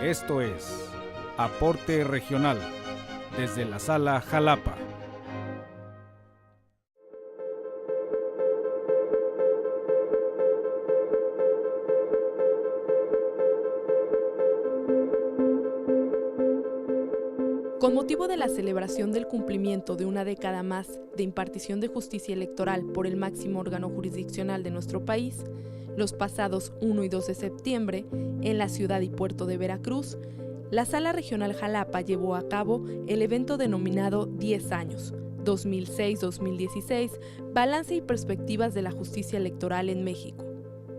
Esto es Aporte Regional, desde la Sala Jalapa. Con motivo de la celebración del cumplimiento de una década más de impartición de justicia electoral por el máximo órgano jurisdiccional de nuestro país, los pasados 1 y 2 de septiembre, en la ciudad y puerto de Veracruz, la Sala Regional Jalapa llevó a cabo el evento denominado 10 años, 2006-2016, Balance y Perspectivas de la Justicia Electoral en México,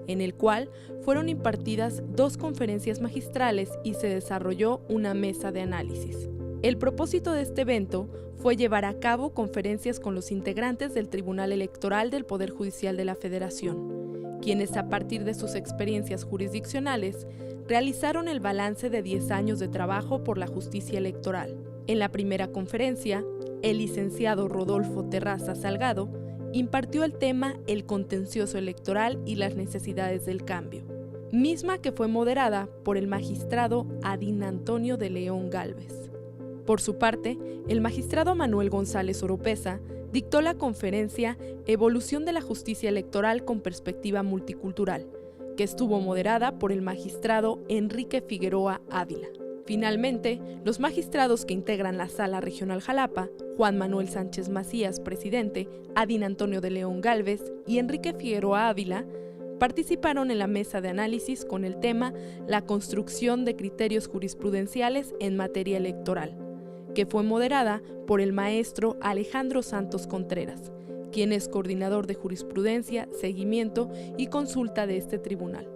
en el cual fueron impartidas 2 conferencias magistrales y se desarrolló una mesa de análisis. El propósito de este evento fue llevar a cabo conferencias con los integrantes del Tribunal Electoral del Poder Judicial de la Federación, quienes a partir de sus experiencias jurisdiccionales realizaron el balance de 10 años de trabajo por la justicia electoral. En la primera conferencia, el licenciado Rodolfo Terraza Salgado impartió el tema El contencioso electoral y las necesidades del cambio, misma que fue moderada por el magistrado Adín Antonio de León Gálvez. Por su parte, el magistrado Manuel González Oropeza dictó la conferencia Evolución de la Justicia Electoral con Perspectiva Multicultural, que estuvo moderada por el magistrado Enrique Figueroa Ávila. Finalmente, los magistrados que integran la Sala Regional Jalapa, Juan Manuel Sánchez Macías, presidente, Adín Antonio de León Gálvez y Enrique Figueroa Ávila, participaron en la mesa de análisis con el tema La construcción de criterios jurisprudenciales en materia electoral, que fue moderada por el maestro Alejandro Santos Contreras, quien es coordinador de jurisprudencia, seguimiento y consulta de este tribunal.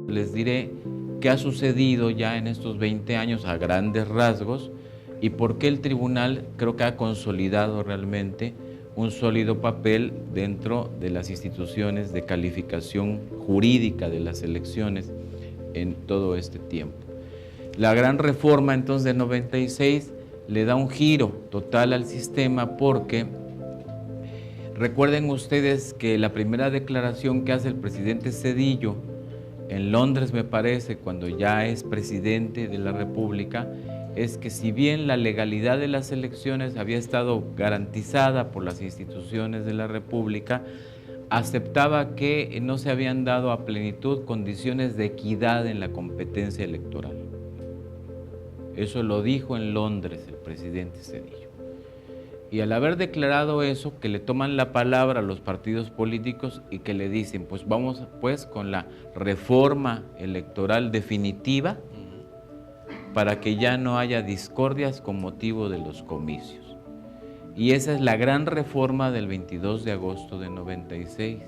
Les diré qué ha sucedido ya en estos 20 años a grandes rasgos y por qué el tribunal creo que ha consolidado realmente un sólido papel dentro de las instituciones de calificación jurídica de las elecciones en todo este tiempo. La gran reforma entonces de 96 le da un giro total al sistema porque recuerden ustedes que la primera declaración que hace el presidente Zedillo en Londres, me parece, cuando ya es presidente de la República, es que si bien la legalidad de las elecciones había estado garantizada por las instituciones de la República, aceptaba que no se habían dado a plenitud condiciones de equidad en la competencia electoral. Eso lo dijo en Londres el presidente Zedillo. Y al haber declarado eso, que le toman la palabra a los partidos políticos y que le dicen, pues vamos pues con la reforma electoral definitiva para que ya no haya discordias con motivo de los comicios. Y esa es la gran reforma del 22 de agosto de 96,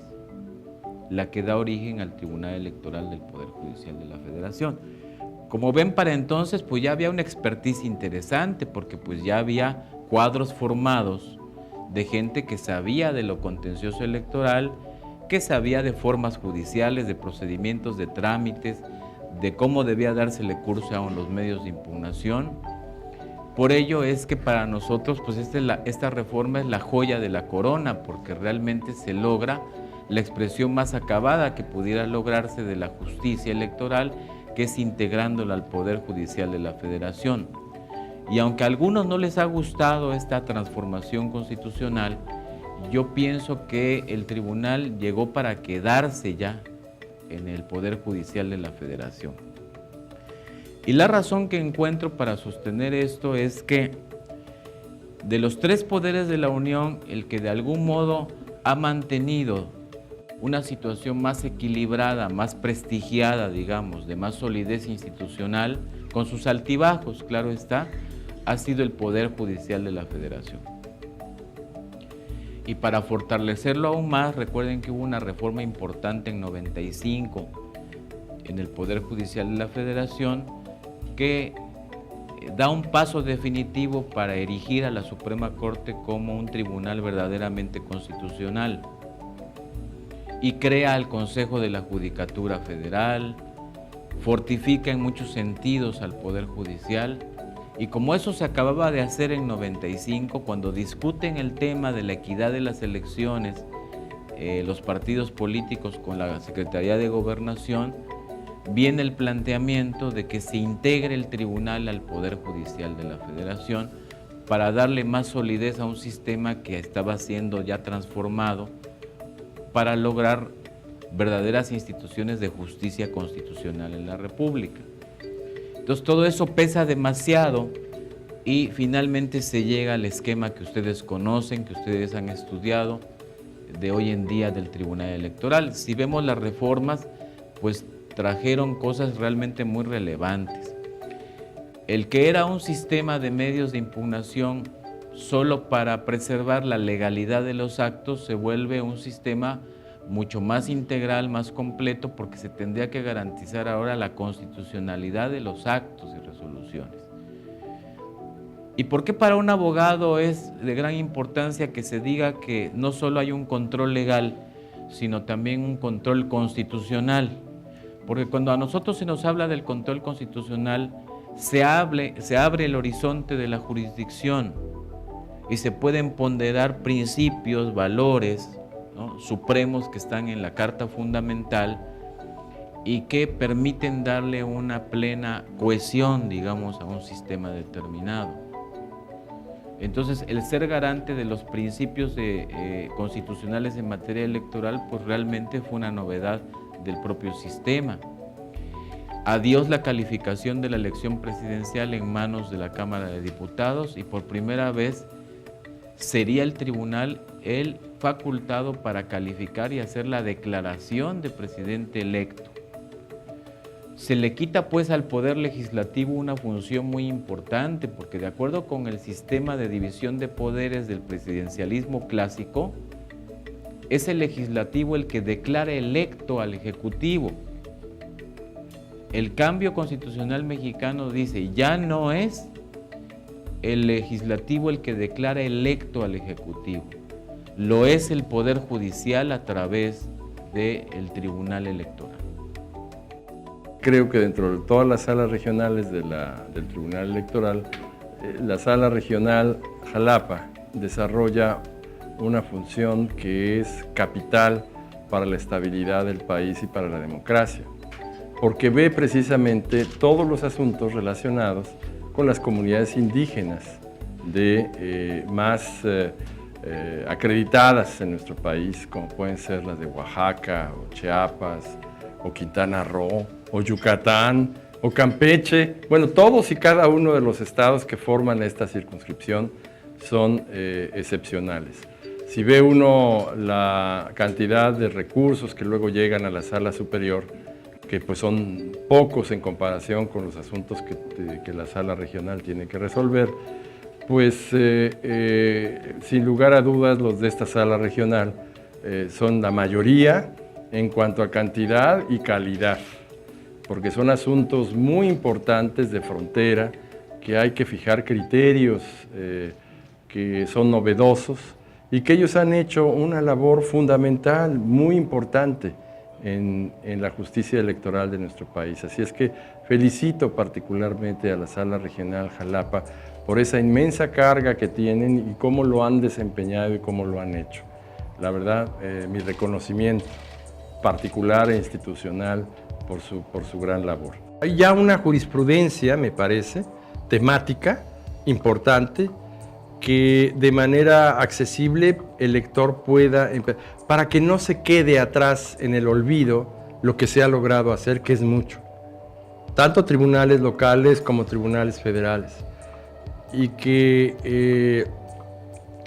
la que da origen al Tribunal Electoral del Poder Judicial de la Federación. Como ven, para entonces pues ya había una expertise interesante, porque pues ya había cuadros formados de gente que sabía de lo contencioso electoral, que sabía de formas judiciales, de procedimientos, de trámites, de cómo debía dársele curso a los medios de impugnación. Por ello es que para nosotros pues esta reforma es la joya de la corona, porque realmente se logra la expresión más acabada que pudiera lograrse de la justicia electoral, que es integrándola al Poder Judicial de la Federación. Y aunque a algunos no les ha gustado esta transformación constitucional, yo pienso que el tribunal llegó para quedarse ya en el Poder Judicial de la Federación. Y la razón que encuentro para sostener esto es que de los 3 poderes de la Unión, el que de algún modo ha mantenido una situación más equilibrada, más prestigiada, digamos, de más solidez institucional, con sus altibajos, claro está, ha sido el Poder Judicial de la Federación. Y para fortalecerlo aún más, recuerden que hubo una reforma importante en 95 en el Poder Judicial de la Federación que da un paso definitivo para erigir a la Suprema Corte como un tribunal verdaderamente constitucional y crea el Consejo de la Judicatura Federal, fortifica en muchos sentidos al Poder Judicial Y como eso se acababa de hacer en 95, cuando discuten el tema de la equidad de las elecciones, los partidos políticos con la Secretaría de Gobernación, viene el planteamiento de que se integre el tribunal al Poder Judicial de la Federación para darle más solidez a un sistema que estaba siendo ya transformado para lograr verdaderas instituciones de justicia constitucional en la República. Entonces todo eso pesa demasiado y finalmente se llega al esquema que ustedes conocen, que ustedes han estudiado de hoy en día del Tribunal Electoral. Si vemos las reformas, pues trajeron cosas realmente muy relevantes. El que era un sistema de medios de impugnación solo para preservar la legalidad de los actos se vuelve un sistema mucho más integral, más completo, porque se tendría que garantizar ahora la constitucionalidad de los actos y resoluciones. ¿Y por qué para un abogado es de gran importancia que se diga que no solo hay un control legal, sino también un control constitucional? Porque cuando a nosotros se nos habla del control constitucional, se abre el horizonte de la jurisdicción y se pueden ponderar principios, valores, ¿no?, supremos que están en la Carta Fundamental y que permiten darle una plena cohesión, digamos, a un sistema determinado. Entonces, el ser garante de los principios constitucionales en materia electoral, pues realmente fue una novedad del propio sistema. Adiós la calificación de la elección presidencial en manos de la Cámara de Diputados y por primera vez sería el tribunal el facultado para calificar y hacer la declaración de presidente electo. Se le quita pues al Poder Legislativo una función muy importante porque de acuerdo con el sistema de división de poderes del presidencialismo clásico, es el legislativo el que declara electo al ejecutivo. El cambio constitucional mexicano dice, ya no es el legislativo el que declara electo al ejecutivo, lo es el Poder Judicial a través del Tribunal Electoral. Creo que dentro de todas las salas regionales del Tribunal Electoral, la sala regional Jalapa desarrolla una función que es capital para la estabilidad del país y para la democracia, porque ve precisamente todos los asuntos relacionados con las comunidades indígenas más acreditadas en nuestro país, como pueden ser las de Oaxaca, o Chiapas, o Quintana Roo, o Yucatán, o Campeche. Bueno, todos y cada uno de los estados que forman esta circunscripción son excepcionales. Si ve uno la cantidad de recursos que luego llegan a la sala superior, que pues son pocos en comparación con los asuntos que la sala regional tiene que resolver, pues sin lugar a dudas los de esta sala regional son la mayoría en cuanto a cantidad y calidad, porque son asuntos muy importantes de frontera, que hay que fijar criterios que son novedosos y que ellos han hecho una labor fundamental, muy importante en la justicia electoral de nuestro país. Así es que felicito particularmente a la Sala Regional Jalapa por esa inmensa carga que tienen y cómo lo han desempeñado y cómo lo han hecho. La verdad, mi reconocimiento particular e institucional por su gran labor. Hay ya una jurisprudencia, me parece, temática, importante, que de manera accesible el lector pueda, para que no se quede atrás en el olvido lo que se ha logrado hacer, que es mucho. Tanto tribunales locales como tribunales federales. Y que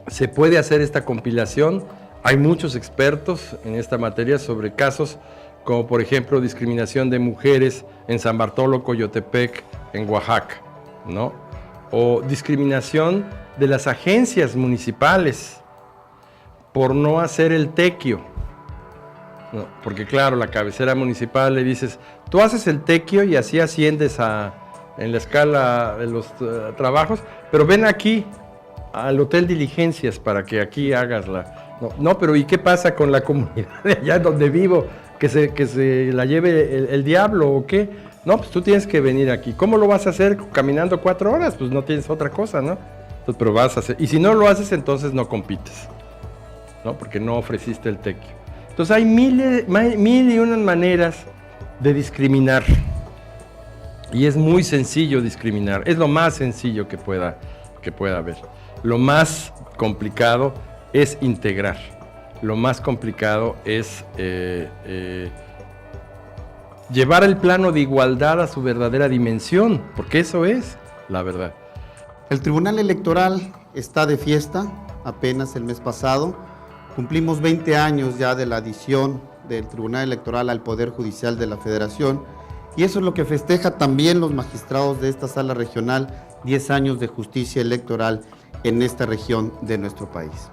se puede hacer esta compilación. Hay muchos expertos en esta materia sobre casos como por ejemplo discriminación de mujeres en San Bartolo, Coyotepec, en Oaxaca, ¿no? O discriminación de las agencias municipales por no hacer el tequio, ¿no? Porque claro, la cabecera municipal le dices, tú haces el tequio y así asciendes en la escala de los trabajos, pero ven aquí al Hotel Diligencias para que aquí hagas No, pero ¿y qué pasa con la comunidad de allá donde vivo? ¿Que se la lleve el diablo o qué? No, pues tú tienes que venir aquí. ¿Cómo lo vas a hacer caminando 4 horas? Pues no tienes otra cosa, ¿no? Entonces, pero vas a hacer. Y si no lo haces, entonces no compites, ¿no? Porque no ofreciste el tequio. Entonces hay mil y unas maneras de discriminar. Y es muy sencillo discriminar. Es lo más sencillo que pueda haber. Lo más complicado es integrar. Lo más complicado es llevar el plano de igualdad a su verdadera dimensión, porque eso es la verdad. El Tribunal Electoral está de fiesta. Apenas el mes pasado cumplimos 20 años ya de la adición del Tribunal Electoral al Poder Judicial de la Federación, y eso es lo que festeja también los magistrados de esta sala regional, 10 años de justicia electoral en esta región de nuestro país.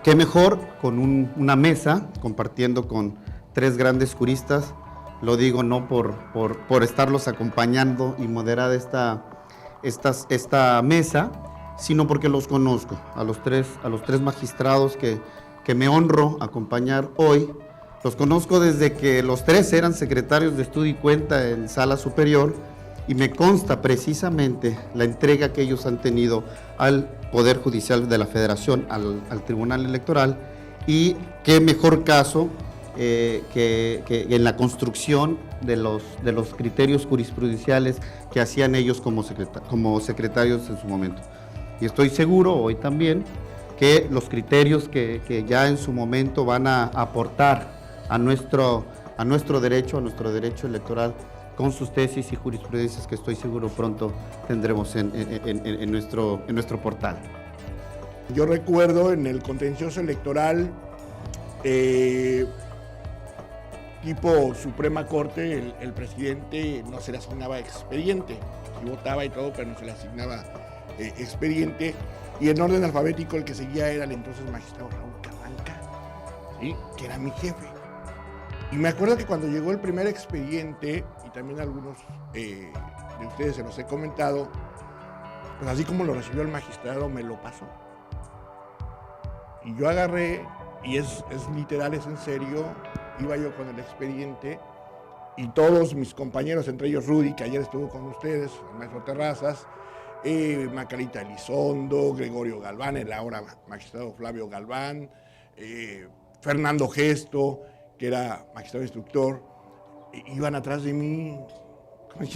Qué mejor con una mesa, compartiendo con 3 grandes juristas, lo digo no por estarlos acompañando y moderar esta mesa, sino porque los conozco, a los tres magistrados que me honro acompañar hoy. Los conozco desde que los 3 eran secretarios de estudio y cuenta en sala superior, y me consta precisamente la entrega que ellos han tenido al Poder Judicial de la Federación, al Tribunal Electoral, y qué mejor caso que en la construcción de los criterios jurisprudenciales que hacían ellos como secretarios en su momento. Y estoy seguro hoy también que los criterios que ya en su momento van a aportar a nuestro derecho electoral, con sus tesis y jurisprudencias que estoy seguro pronto tendremos en nuestro portal. Yo recuerdo en el contencioso electoral tipo Suprema Corte, el presidente no se le asignaba expediente, sí votaba y todo, pero no se le asignaba expediente, y en orden alfabético el que seguía era el entonces magistrado Raúl Carranca, ¿sí? Que era mi jefe. Y me acuerdo que cuando llegó el primer expediente, y también algunos de ustedes se los he comentado, pues así como lo recibió el magistrado, me lo pasó. Y yo agarré, y es literal, es en serio, iba yo con el expediente, y todos mis compañeros, entre ellos Rudy, que ayer estuvo con ustedes, el maestro Terrazas, Macarita Elizondo, Gregorio Galván, el ahora magistrado Flavio Galván, Fernando Gesto, que era magistrado instructor, iban atrás de mí,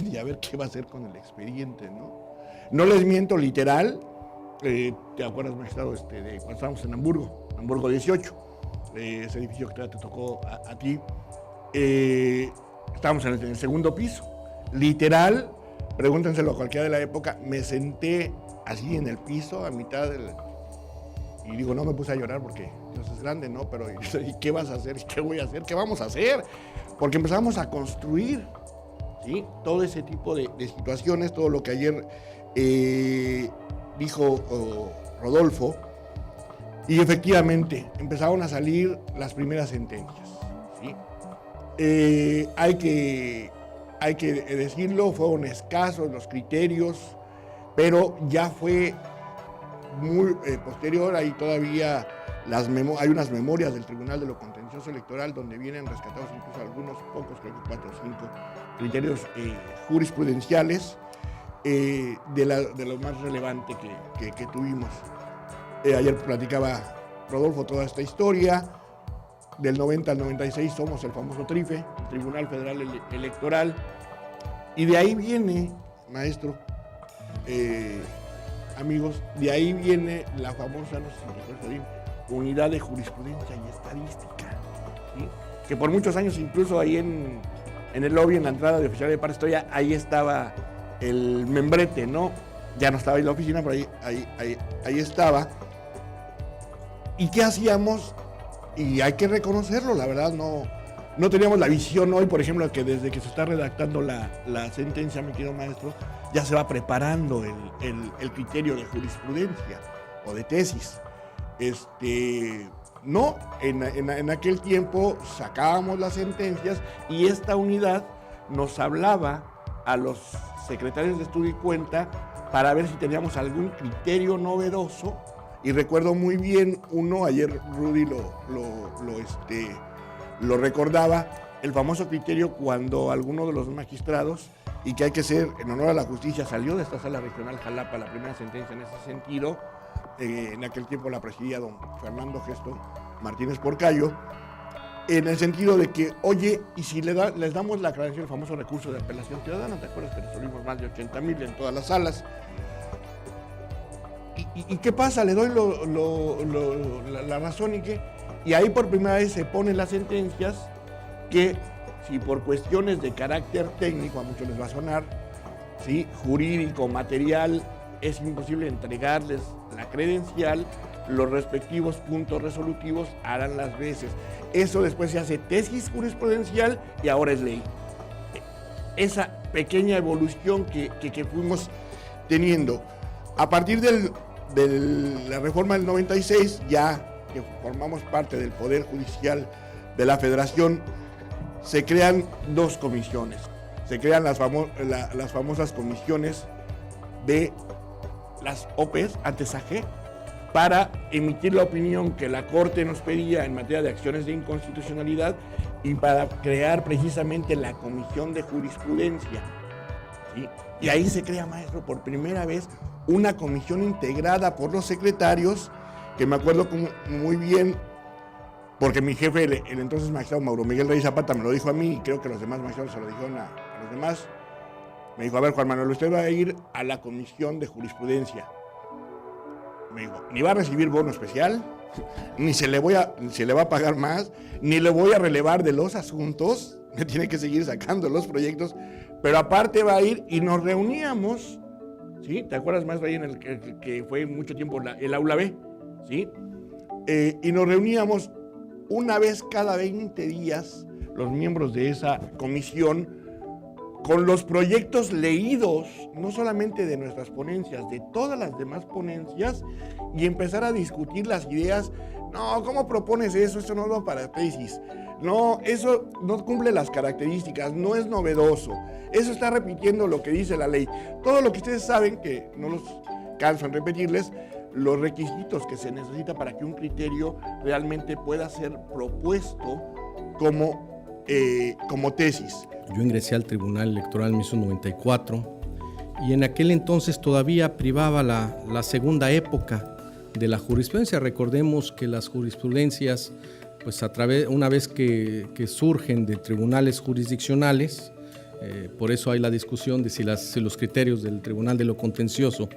y a ver qué va a hacer con el expediente, ¿no? No les miento, literal, ¿te acuerdas, magistrado, de cuando estábamos en Hamburgo 18, ese edificio que te tocó a ti? Estábamos en el segundo piso, literal, pregúntenselo a cualquiera de la época, me senté así en el piso, a mitad del... Y digo, no me puse a llorar porque Dios es grande, ¿no? Pero ¿y qué vas a hacer? ¿Qué voy a hacer? ¿Qué vamos a hacer? Porque empezamos a construir, ¿sí? Todo ese tipo de situaciones, todo lo que ayer dijo Rodolfo, y efectivamente empezaron a salir las primeras sentencias, ¿sí? Hay que decirlo, fueron escasos los criterios, pero ya fue muy posterior. Hay todavía hay unas memorias del Tribunal de lo Contencioso Electoral donde vienen rescatados incluso algunos pocos, creo que 4 o 5 criterios jurisprudenciales de lo más relevante que tuvimos. Ayer platicaba Rodolfo toda esta historia. Del 90 al 96 somos el famoso TRIFE, el Tribunal Federal Electoral, y de ahí viene, maestro, amigos, de ahí viene la famosa, no sé si recuerdo bien, Unidad de Jurisprudencia y Estadística, ¿sí? Que por muchos años, incluso ahí en el lobby, en la entrada de Oficial de Par Historia, ahí estaba el membrete, ¿no? Ya no estaba ahí la oficina, pero ahí estaba. ¿Y qué hacíamos? Y hay que reconocerlo, la verdad, no teníamos la visión hoy, por ejemplo, que desde que se está redactando la sentencia, mi querido maestro, ya se va preparando el criterio de jurisprudencia o de tesis. No, en aquel tiempo sacábamos las sentencias y esta unidad nos hablaba a los secretarios de estudio y cuenta para ver si teníamos algún criterio novedoso. Y recuerdo muy bien uno, ayer Rudy lo recordaba, el famoso criterio cuando alguno de los magistrados, y que hay que ser en honor a la justicia, salió de esta sala regional Jalapa, la primera sentencia en ese sentido, en aquel tiempo la presidía don Fernando Gesto Martínez Porcayo, en el sentido de que, oye, y si les damos la aclaración, el famoso recurso de apelación ciudadana, ¿te acuerdas que resolvimos más de 80,000 en todas las salas? ¿Y qué pasa? Le doy la razón y qué. Y ahí por primera vez se ponen las sentencias que, si por cuestiones de carácter técnico, a muchos les va a sonar, ¿sí?, jurídico, material, es imposible entregarles la credencial, los respectivos puntos resolutivos harán las veces. Eso después se hace tesis jurisprudencial y ahora es ley. Esa pequeña evolución que fuimos teniendo. A partir de la reforma del 96, ya que formamos parte del Poder Judicial de la Federación, se crean dos comisiones. Se crean las famosas comisiones de las OPs, antes AG, para emitir la opinión que la Corte nos pedía en materia de acciones de inconstitucionalidad y para crear precisamente la Comisión de Jurisprudencia, ¿sí? Y ahí se crea, maestro, por primera vez una comisión integrada por los secretarios, que me acuerdo muy bien, porque mi jefe, el entonces magistrado Mauro Miguel Reyes Zapata, me lo dijo a mí, y creo que los demás magistrados se lo dijeron a los demás. Me dijo, a ver, Juan Manuel, usted va a ir a la Comisión de Jurisprudencia. Me dijo, ni va a recibir bono especial, ni se le va a pagar más, ni le voy a relevar de los asuntos, me tiene que seguir sacando los proyectos, pero aparte va a ir, y nos reuníamos, ¿sí? ¿Te acuerdas más ahí en el que fue mucho tiempo el aula B? ¿Sí? Y nos reuníamos una vez cada 20 días, los miembros de esa comisión, con los proyectos leídos, no solamente de nuestras ponencias, de todas las demás ponencias, y empezar a discutir las ideas. No, ¿cómo propones eso? Eso no va para tesis. No, eso no cumple las características, no es novedoso. Eso está repitiendo lo que dice la ley. Todo lo que ustedes saben, que no los canso en repetirles, los requisitos que se necesita para que un criterio realmente pueda ser propuesto como tesis. Yo ingresé al Tribunal Electoral en 1994 y en aquel entonces todavía privaba la segunda época de la jurisprudencia. Recordemos que las jurisprudencias, pues una vez que surgen de tribunales jurisdiccionales, por eso hay la discusión de si los criterios del Tribunal de lo Contencioso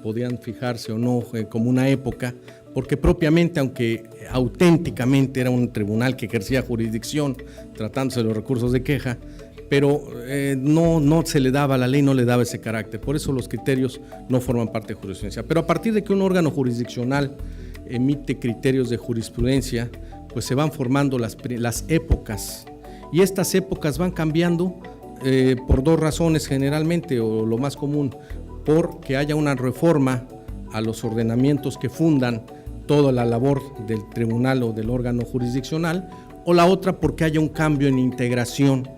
podían fijarse o no como una época, porque propiamente, aunque auténticamente era un tribunal que ejercía jurisdicción tratándose de los recursos de queja, pero no se le daba, la ley no le daba ese carácter, por eso los criterios no forman parte de jurisprudencia. Pero a partir de que un órgano jurisdiccional emite criterios de jurisprudencia, pues se van formando las épocas, y estas épocas van cambiando por dos razones generalmente, o lo más común, porque haya una reforma a los ordenamientos que fundan toda la labor del tribunal o del órgano jurisdiccional, o la otra porque haya un cambio en integración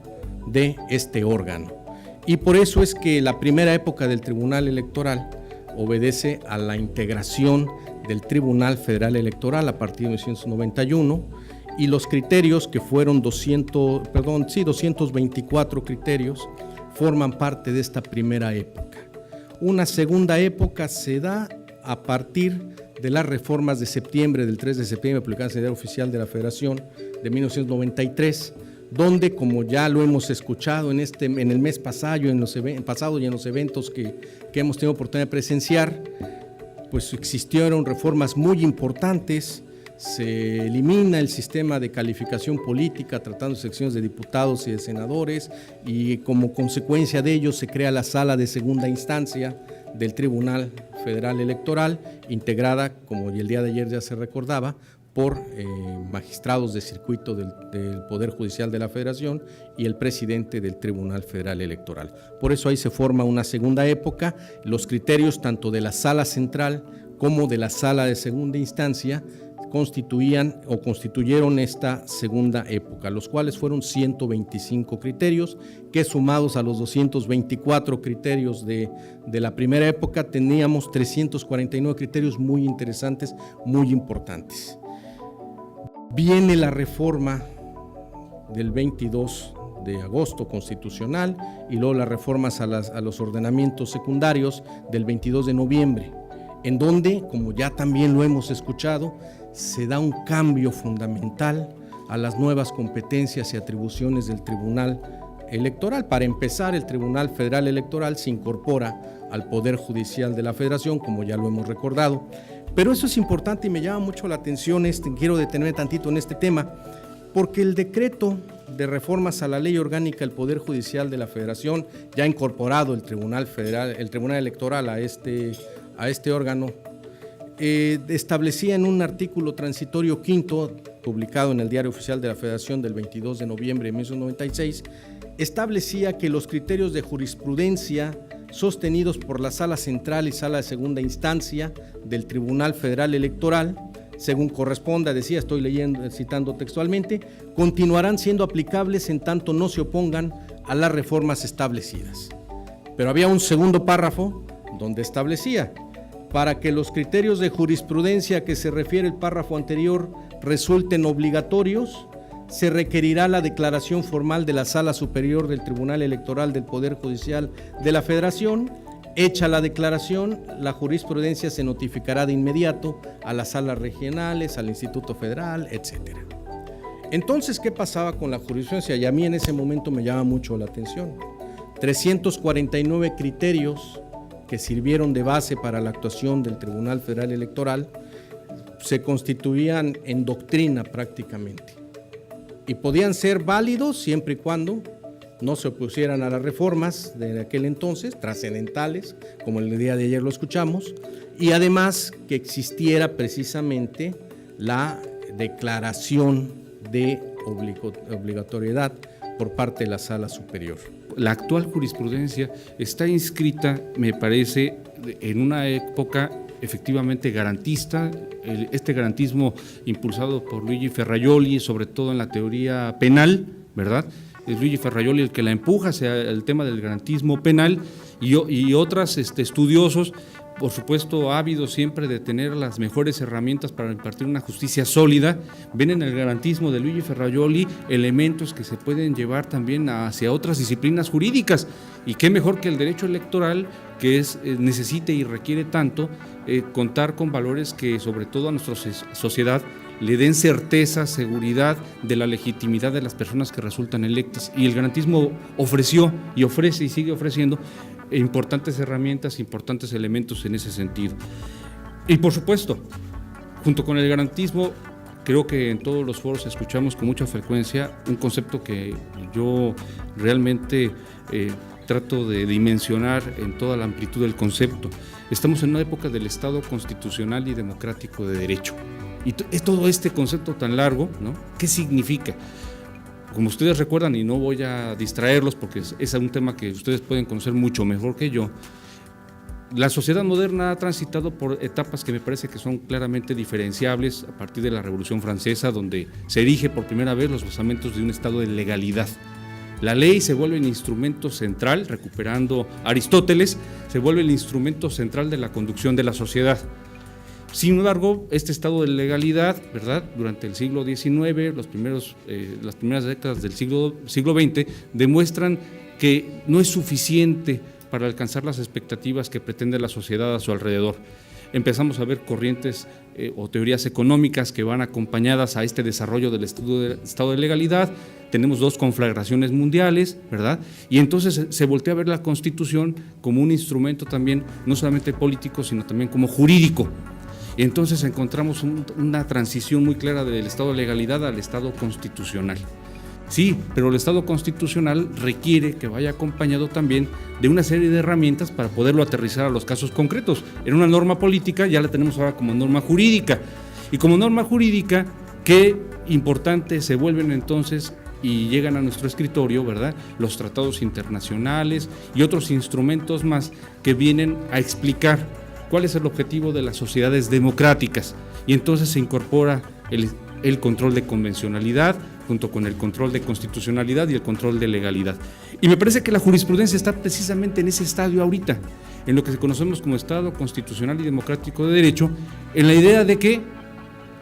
de este órgano. Y por eso es que la primera época del Tribunal Electoral obedece a la integración del Tribunal Federal Electoral a partir de 1991, y los criterios, que fueron 224 criterios, forman parte de esta primera época. Una segunda época se da a partir de las reformas de septiembre, del 3 de septiembre, publicadas en el Diario Oficial de la Federación de 1993, donde, como ya lo hemos escuchado en el mes pasado y en los eventos que hemos tenido oportunidad de presenciar, pues existieron reformas muy importantes. Se elimina el sistema de calificación política tratando de secciones de diputados y de senadores, y como consecuencia de ello se crea la Sala de Segunda Instancia del Tribunal Federal Electoral, integrada, como el día de ayer ya se recordaba, por magistrados de circuito del Poder Judicial de la Federación y el presidente del Tribunal Federal Electoral. Por eso ahí se forma una segunda época. Los criterios tanto de la Sala Central como de la Sala de Segunda Instancia constituyeron esta segunda época, los cuales fueron 125 criterios, que sumados a los 224 criterios de la primera época, teníamos 349 criterios muy interesantes, muy importantes. Viene la reforma del 22 de agosto constitucional y luego las reformas a los ordenamientos secundarios del 22 de noviembre, en donde, como ya también lo hemos escuchado, se da un cambio fundamental a las nuevas competencias y atribuciones del Tribunal Electoral. Para empezar, el Tribunal Federal Electoral se incorpora al Poder Judicial de la Federación, como ya lo hemos recordado, pero eso es importante y me llama mucho la atención, quiero detenerme tantito en este tema, porque el decreto de reformas a la Ley Orgánica del Poder Judicial de la Federación, ya incorporado el Tribunal Electoral a este órgano, establecía en un artículo transitorio quinto, publicado en el Diario Oficial de la Federación del 22 de noviembre de 1996, establecía que los criterios de jurisprudencia sostenidos por la Sala Central y Sala de Segunda Instancia del Tribunal Federal Electoral, según corresponda, decía, estoy citando textualmente, continuarán siendo aplicables en tanto no se opongan a las reformas establecidas. Pero había un segundo párrafo donde establecía: para que los criterios de jurisprudencia a que se refiere el párrafo anterior resulten obligatorios, se requerirá la declaración formal de la Sala Superior del Tribunal Electoral del Poder Judicial de la Federación. Hecha la declaración, la jurisprudencia se notificará de inmediato a las salas regionales, al Instituto Federal, etc. Entonces, ¿qué pasaba con la jurisprudencia? Y a mí en ese momento me llama mucho la atención. 349 criterios que sirvieron de base para la actuación del Tribunal Federal Electoral se constituían en doctrina prácticamente y podían ser válidos siempre y cuando no se opusieran a las reformas de aquel entonces, trascendentales, como el día de ayer lo escuchamos, y además que existiera precisamente la declaración de obligatoriedad por parte de la Sala Superior. La actual jurisprudencia está inscrita, me parece, en una época efectivamente garantista, este garantismo impulsado por Luigi Ferrajoli, sobre todo en la teoría penal, ¿verdad? Es Luigi Ferrajoli el que la empuja hacia el tema del garantismo penal y otros estudiosos, por supuesto ávidos siempre de tener las mejores herramientas para impartir una justicia sólida, ven en el garantismo de Luigi Ferrajoli elementos que se pueden llevar también hacia otras disciplinas jurídicas, y qué mejor que el derecho electoral, que necesita y requiere tanto contar con valores que sobre todo a nuestra sociedad le den certeza, seguridad de la legitimidad de las personas que resultan electas, y el garantismo ofreció y ofrece y sigue ofreciendo importantes herramientas, importantes elementos en ese sentido. Y por supuesto, junto con el garantismo, creo que en todos los foros escuchamos con mucha frecuencia un concepto que yo realmente trato de dimensionar en toda la amplitud del concepto. Estamos en una época del Estado constitucional y democrático de derecho. Y es todo este concepto tan largo, ¿no? ¿Qué significa? Como ustedes recuerdan, y no voy a distraerlos porque es un tema que ustedes pueden conocer mucho mejor que yo, la sociedad moderna ha transitado por etapas que me parece que son claramente diferenciables a partir de la Revolución Francesa, donde se erige por primera vez los basamentos de un estado de legalidad. La ley se vuelve el instrumento central, recuperando Aristóteles, se vuelve el instrumento central de la conducción de la sociedad. Sin embargo, este estado de legalidad, ¿verdad?, durante el siglo XIX, las primeras décadas del siglo XX, demuestran que no es suficiente para alcanzar las expectativas que pretende la sociedad a su alrededor. Empezamos a ver corrientes o teorías económicas que van acompañadas a este desarrollo del estado de legalidad. Tenemos dos conflagraciones mundiales, ¿verdad? Y entonces se voltea a ver la Constitución como un instrumento también, no solamente político, sino también como jurídico. Entonces encontramos una transición muy clara del estado de legalidad al estado constitucional. Sí, pero el estado constitucional requiere que vaya acompañado también de una serie de herramientas para poderlo aterrizar a los casos concretos. En una norma política ya la tenemos ahora como norma jurídica. Y como norma jurídica, qué importante se vuelven entonces y llegan a nuestro escritorio, ¿verdad?, los tratados internacionales y otros instrumentos más que vienen a explicar cuál es el objetivo de las sociedades democráticas, y entonces se incorpora el control de convencionalidad junto con el control de constitucionalidad y el control de legalidad. Y me parece que la jurisprudencia está precisamente en ese estadio ahorita, en lo que conocemos como Estado constitucional y democrático de derecho, en la idea de que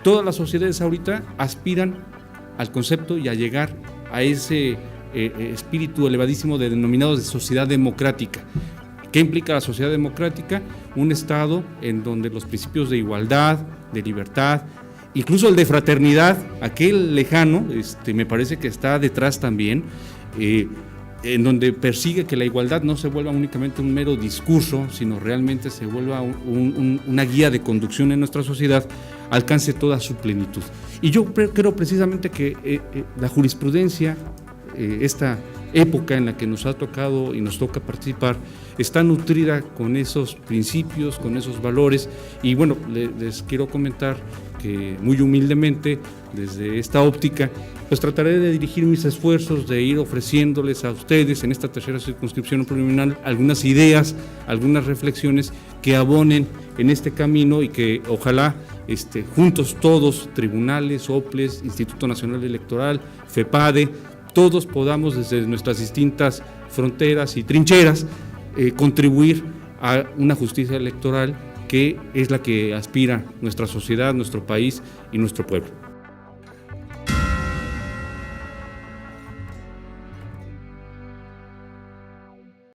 todas las sociedades ahorita aspiran al concepto y a llegar a ese espíritu elevadísimo de denominados de sociedad democrática. ¿Qué implica la sociedad democrática? Un Estado en donde los principios de igualdad, de libertad, incluso el de fraternidad, aquel lejano, me parece que está detrás también, en donde persigue que la igualdad no se vuelva únicamente un mero discurso, sino realmente se vuelva una guía de conducción en nuestra sociedad, alcance toda su plenitud. Y yo creo precisamente que la jurisprudencia, esta época en la que nos ha tocado y nos toca participar, está nutrida con esos principios, con esos valores, y bueno, les quiero comentar que muy humildemente, desde esta óptica, pues trataré de dirigir mis esfuerzos, de ir ofreciéndoles a ustedes en esta tercera circunscripción plurinominal algunas ideas, algunas reflexiones que abonen en este camino y que ojalá juntos todos, tribunales, OPLES, Instituto Nacional Electoral, FEPADE, todos podamos desde nuestras distintas fronteras y trincheras contribuir a una justicia electoral que es la que aspira nuestra sociedad, nuestro país y nuestro pueblo.